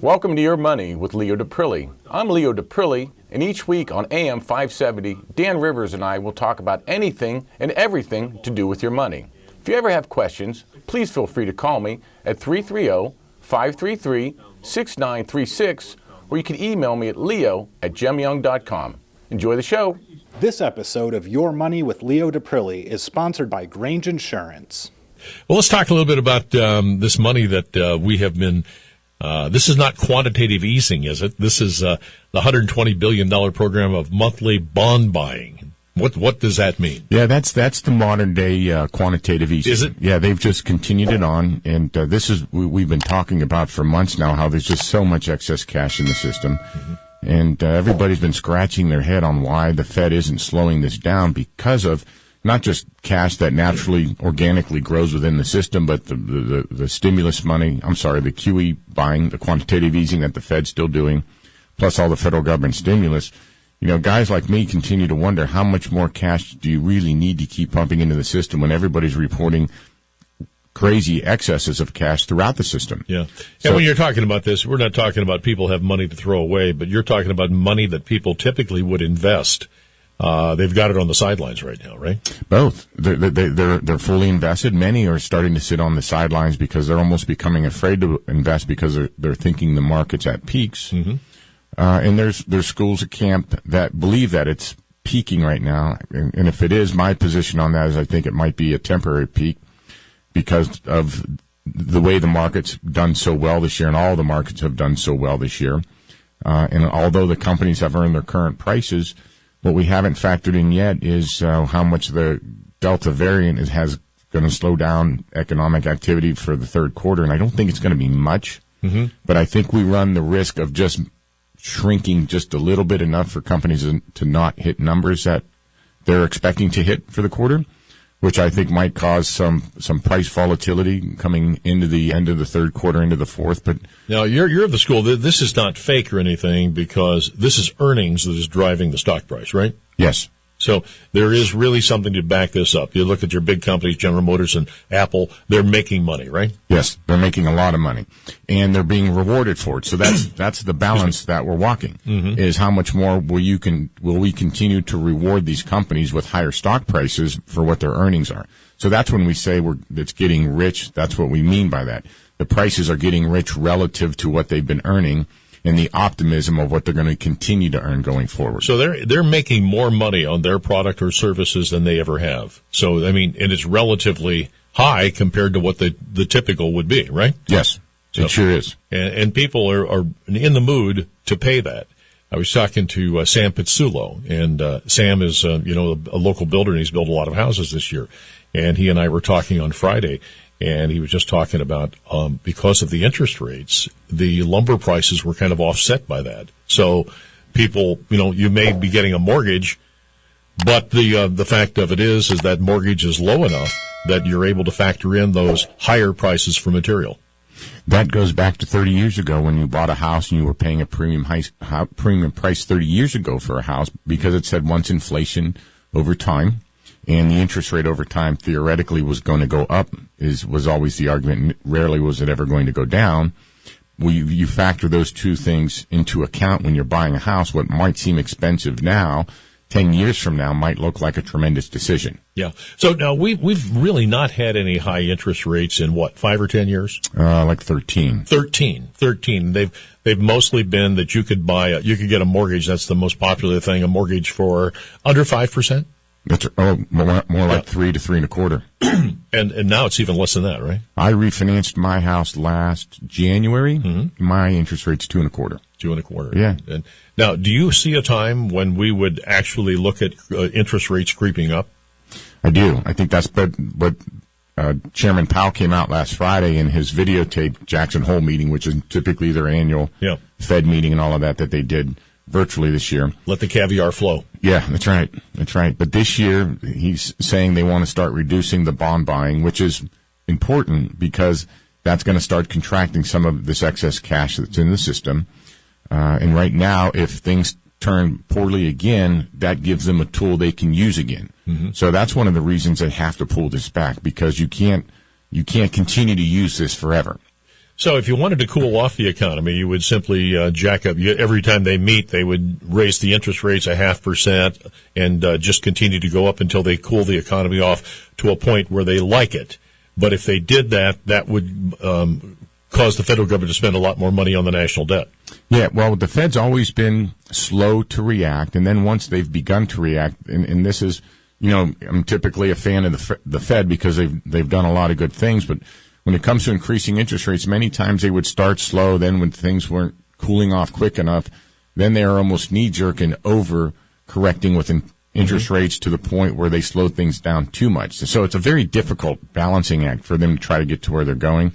Welcome to Your Money with Leo Daprile. I'm Leo Daprile, and each week on AM570, Dan Rivers and I will talk about anything and everything to do with your money. If you ever have questions, please feel free to call me at 330-533-6936, or you can email me at leo@gemyoung.com. Enjoy the show. This episode of Your Money with Leo Daprile is sponsored by Grange Insurance. Well, let's talk a little bit about this money that we have been this is not quantitative easing, is it? This is the $120 billion program of monthly bond buying. What does that mean? Yeah, that's the modern day quantitative easing. Is it? Yeah, they've just continued it on, and this is we've been talking about for months now how there's just so much excess cash in the system, and everybody's been scratching their head on why the Fed isn't slowing this down because of not just cash that naturally, organically grows within the system, but the stimulus money, the QE buying, the quantitative easing that the Fed's still doing, plus all the federal government stimulus. You know, guys like me continue to wonder how much more cash do you really need to keep pumping into the system when everybody's reporting crazy excesses of cash throughout the system. Yeah. And when you're talking about this, we're not talking about people have money to throw away, but you're talking about money that people typically would invest. They've got it on the sidelines right now, right? Both. They're fully invested. Many are starting to sit on the sidelines because they're almost becoming afraid to invest because they're thinking the market's at peaks. Mm-hmm. And there's schools of camp that believe that it's peaking right now. And if it is, my position on that is I think it might be a temporary peak because of the way the market's done so well this year, and all the markets have done so well this year. And although the companies have earned their current prices, what we haven't factored in yet is how much the Delta variant has going to slow down economic activity for the third quarter, and I don't think it's going to be much. Mm-hmm. But I think we run the risk of just shrinking just a little bit enough for companies to not hit numbers that they're expecting to hit for the quarter, which I think might cause some price volatility coming into the end of the third quarter, into the fourth. But now you're of the school that this is not fake or anything because this is earnings that is driving the stock price, right? Yes. So there is really something to back this up. You look at your big companies, General Motors and Apple, they're making money, right? Yes, they're making a lot of money, and they're being rewarded for it. So that's the balance that we're walking, is how much more will we continue to reward these companies with higher stock prices for what their earnings are. So that's when we say it's getting rich. That's what we mean by that. The prices are getting rich relative to what they've been earning, and the optimism of what they're going to continue to earn going forward. So they're making more money on their product or services than they ever have. So, I mean, and it's relatively high compared to what the typical would be, right? Yes, it sure is. And people are in the mood to pay that. I was talking to Sam Pizzulo, and Sam is, a local builder, and he's built a lot of houses this year. And he and I were talking on Friday, and he was just talking about because of the interest rates, the lumber prices were kind of offset by that. So people, you may be getting a mortgage, but the fact of it is that mortgage is low enough that you're able to factor in those higher prices for material. That goes back to 30 years ago when you bought a house and you were paying a premium price 30 years ago for a house because it said once inflation over time. And the interest rate over time theoretically was going to go up was always the argument. Rarely was it ever going to go down. You factor those two things into account when you're buying a house. What might seem expensive now, 10 years from now, might look like a tremendous decision. Yeah. So now we've really not had any high interest rates in 5 or 10 years? Like 13. 13. They've mostly been that you could get a mortgage. That's the most popular thing, a mortgage for under 5%. That's more like 3 to 3 1/4. And now it's even less than that, right? I refinanced my house last January. Mm-hmm. My interest rate's 2 1/4. 2 1/4. Yeah. And now, do you see a time when we would actually look at interest rates creeping up? I do. I think that's what Chairman Powell came out last Friday in his videotaped Jackson Hole meeting, which is typically their annual Fed meeting and all of that they did virtually this year. Let the caviar flow. Yeah, that's right. But this year, he's saying they want to start reducing the bond buying, which is important because that's going to start contracting some of this excess cash that's in the system. And right now, if things turn poorly again, that gives them a tool they can use again. Mm-hmm. So that's one of the reasons they have to pull this back because you can't continue to use this forever. So if you wanted to cool off the economy, you would simply jack up. Every time they meet, they would raise the interest rates 0.5% and just continue to go up until they cool the economy off to a point where they like it. But if they did that, that would cause the federal government to spend a lot more money on the national debt. Yeah, well, the Fed's always been slow to react, and then once they've begun to react, and this is, I'm typically a fan of the Fed because they've done a lot of good things, but when it comes to increasing interest rates, many times they would start slow, then when things weren't cooling off quick enough, then they are almost knee-jerk and over-correcting with interest rates to the point where they slow things down too much. So it's a very difficult balancing act for them to try to get to where they're going.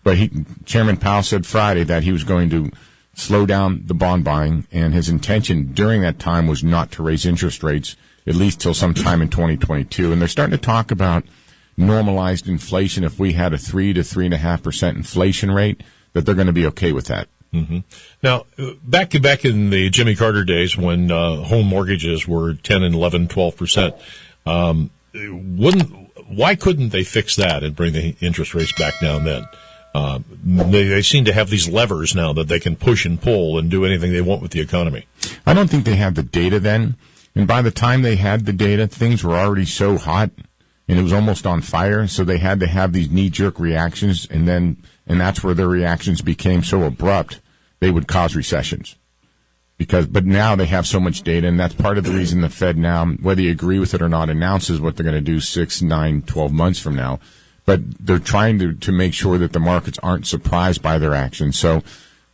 But Chairman Powell said Friday that he was going to slow down the bond buying, and his intention during that time was not to raise interest rates, at least till sometime in 2022. And they're starting to talk about normalized inflation. If we had a 3 to 3.5% inflation rate, that they're going to be okay with that. Mm-hmm. Now, back in the Jimmy Carter days when home mortgages were 10 and 11, 12%, why couldn't they fix that and bring the interest rates back down then? They seem to have these levers now that they can push and pull and do anything they want with the economy. I don't think they had the data then. And by the time they had the data, things were already so hot and it was almost on fire. So they had to have these knee-jerk reactions, and that's where their reactions became so abrupt, they would cause recessions. But now they have so much data, and that's part of the reason the Fed now, whether you agree with it or not, announces what they're going to do 6, 9, 12 months from now. But they're trying to make sure that the markets aren't surprised by their actions. So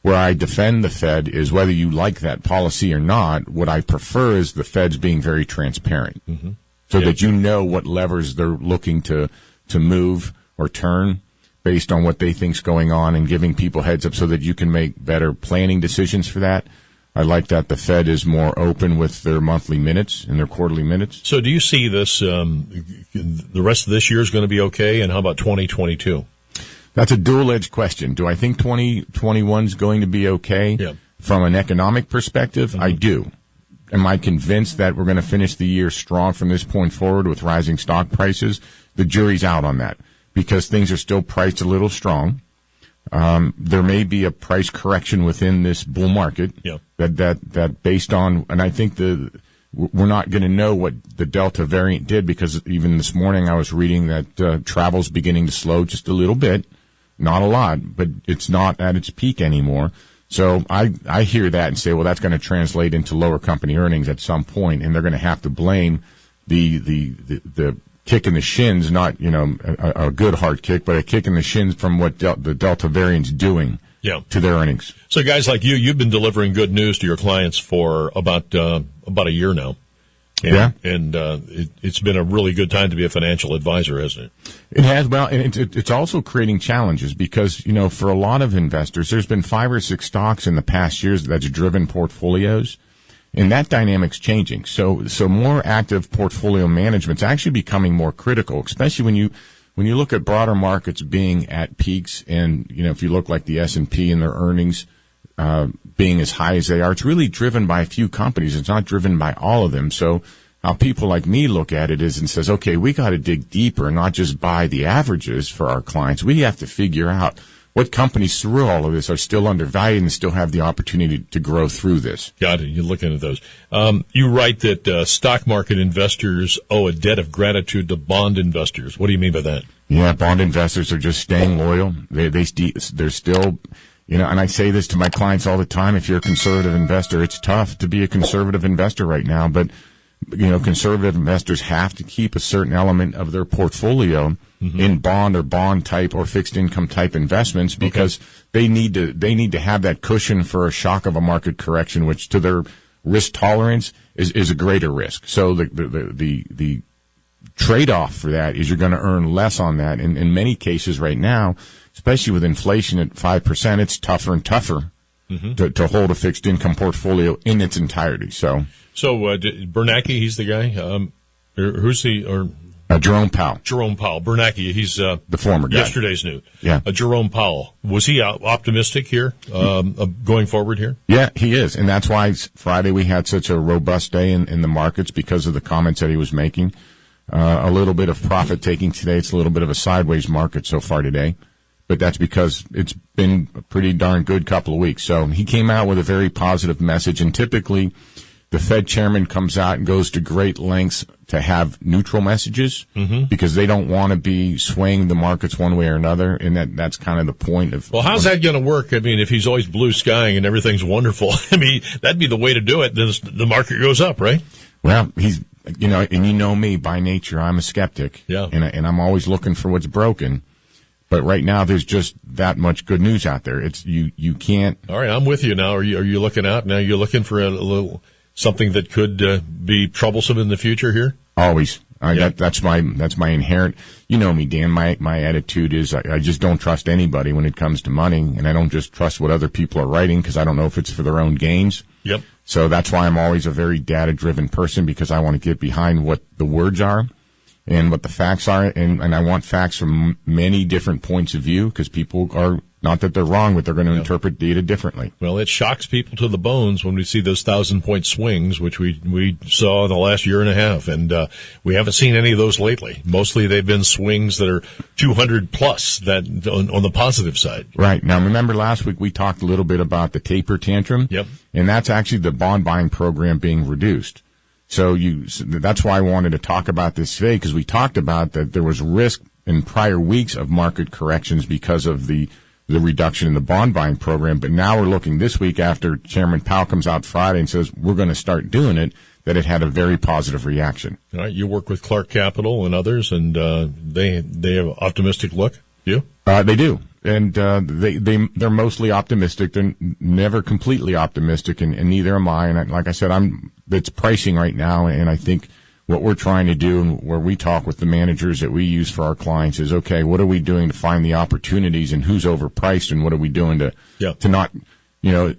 where I defend the Fed is whether you like that policy or not, what I prefer is the Fed's being very transparent. Mm-hmm. So that you know what levers they're looking to move or turn based on what they think's going on, and giving people heads up so that you can make better planning decisions for that. I like that the Fed is more open with their monthly minutes and their quarterly minutes. So do you see this, the rest of this year is going to be okay, and how about 2022? That's a dual-edged question. Do I think 2021 is going to be okay? Yeah. From an economic perspective? Mm-hmm. I do. Am I convinced that we're going to finish the year strong from this point forward with rising stock prices? The jury's out on that because things are still priced a little strong. There may be a price correction within this bull market. Yeah. That based on, and I think we're not going to know what the Delta variant did, because even this morning I was reading that travel's beginning to slow just a little bit, not a lot, but it's not at its peak anymore. So I hear that and say, well, that's going to translate into lower company earnings at some point, and they're going to have to blame the kick in the shins, not a good hard kick, but a kick in the shins from what the Delta variant's doing to their earnings. So guys like you've been delivering good news to your clients for about a year now. And it's been a really good time to be a financial advisor, hasn't it? It has. Well, and it's also creating challenges because, for a lot of investors, there's been 5 or 6 stocks in the past years that's driven portfolios, and that dynamic's changing. So more active portfolio management's actually becoming more critical, especially when you look at broader markets being at peaks, and, if you look like the S&P and their earnings being as high as they are, it's really driven by a few companies. It's not driven by all of them. So how people like me look at it is and says, okay, we got to dig deeper and not just buy the averages for our clients. We have to figure out what companies through all of this are still undervalued and still have the opportunity to grow through this. Got it. You're looking at those. You write that stock market investors owe a debt of gratitude to bond investors. What do you mean by that? Yeah, bond investors are just staying loyal. They're still... and I say this to my clients all the time. If you're a conservative investor, it's tough to be a conservative investor right now. But, conservative investors have to keep a certain element of their portfolio in bond or bond type or fixed income type investments because they need to have that cushion for a shock of a market correction, which to their risk tolerance is a greater risk. So the trade-off for that is you're going to earn less on that. And in many cases right now, especially with inflation at 5%, it's tougher and tougher to hold a fixed income portfolio in its entirety. So Bernanke, he's the guy. Who's the Jerome Powell. Jerome Powell. Bernanke, he's the former guy. Yesterday's news. Yeah. Jerome Powell, was he optimistic here going forward here? Yeah, he is, and that's why Friday we had such a robust day in the markets because of the comments that he was making. A little bit of profit taking today. It's a little bit of a sideways market so far today. but that's because it's been a pretty darn good couple of weeks. So he came out with a very positive message, and typically the Fed chairman comes out and goes to great lengths to have neutral messages because they don't want to be swaying the markets one way or another, and that's kind of the point of. Well, how's that going to work? I mean, if he's always blue skying and everything's wonderful, I mean, that'd be the way to do it. Then the market goes up, right? Well, he's, and you know me, by nature, I'm a skeptic. Yeah. And I'm always looking for what's broken. But right now, there's just that much good news out there. It's, you can't. All right, I'm with you now. Are you looking out now? You're looking for a little something that could be troublesome in the future here? Always. That's my inherent. You know me, Dan. My attitude is I just don't trust anybody when it comes to money, and I don't just trust what other people are writing because I don't know if it's for their own gains. Yep. So that's why I'm always a very data-driven person, because I want to get behind what the words are and what the facts are, and I want facts from many different points of view, because people are, not that they're wrong, but they're going to interpret data differently. Well, it shocks people to the bones when we see those 1,000-point swings, which we saw in the last year and a half, and we haven't seen any of those lately. Mostly they've been swings that are 200 plus that on the positive side. Right. Now, remember last week we talked a little bit about the taper tantrum? Yep. And that's actually the bond buying program being reduced. So that's why I wanted to talk about this today, because we talked about that there was risk in prior weeks of market corrections because of the reduction in the bond buying program. But now we're looking this week, after Chairman Powell comes out Friday and says we're going to start doing it, that it had a very positive reaction. All right. You work with Clark Capital and others, and they have an optimistic look. You? They do. And they're mostly optimistic. They're never completely optimistic, and neither am I. And like I said, it's pricing right now, and I think what we're trying to do, and where we talk with the managers that we use for our clients, is, okay, what are we doing to find the opportunities, and who's overpriced, and what are we doing to not,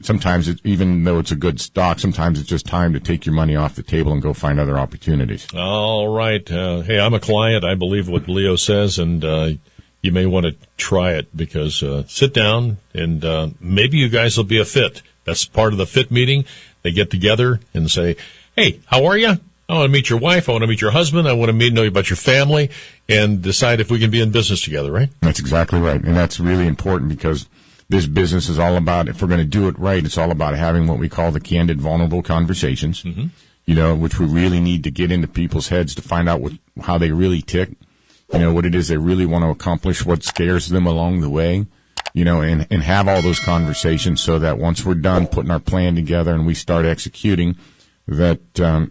sometimes even though it's a good stock, sometimes it's just time to take your money off the table and go find other opportunities. All right. Hey, I'm a client. I believe what Leo says, and you may want to try it, because sit down and maybe you guys will be a fit. That's part of the fit meeting. They get together and say, hey, how are you? I want to meet your wife. I want to meet your husband. I want to know about your family, and decide if we can be in business together, right? That's exactly right. And that's really important, because this business is all about, if we're going to do it right, it's all about having what we call the candid, vulnerable conversations, which we really need to get into people's heads to find out how they really tick. What it is they really want to accomplish, what scares them along the way, and have all those conversations, so that once we're done putting our plan together and we start executing, that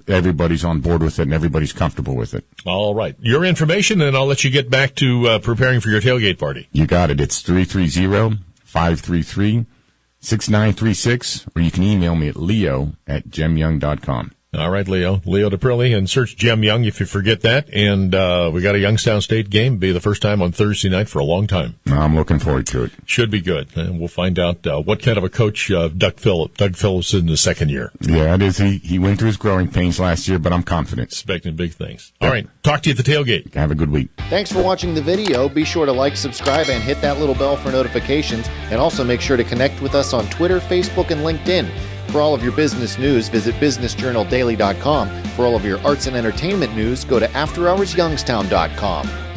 everybody's on board with it and everybody's comfortable with it. All right. Your information, and I'll let you get back to preparing for your tailgate party. You got it. It's 330-533-6936, or you can email me at leo@gemyoung.com. All right, Leo Daprile, and search Gem Young if you forget that. And we got a Youngstown State game. Be the first time on Thursday night for a long time. I'm looking forward to it. Should be good. And we'll find out what kind of a coach Doug Phillips in the second year. Yeah, it is. He went through his growing pains last year, but I'm confident. Expecting big things. All right. Talk to you at the tailgate. Have a good week. Thanks for watching the video. Be sure to like, subscribe, and hit that little bell for notifications. And also make sure to connect with us on Twitter, Facebook, and LinkedIn. For all of your business news, visit businessjournaldaily.com. For all of your arts and entertainment news, go to afterhoursyoungstown.com.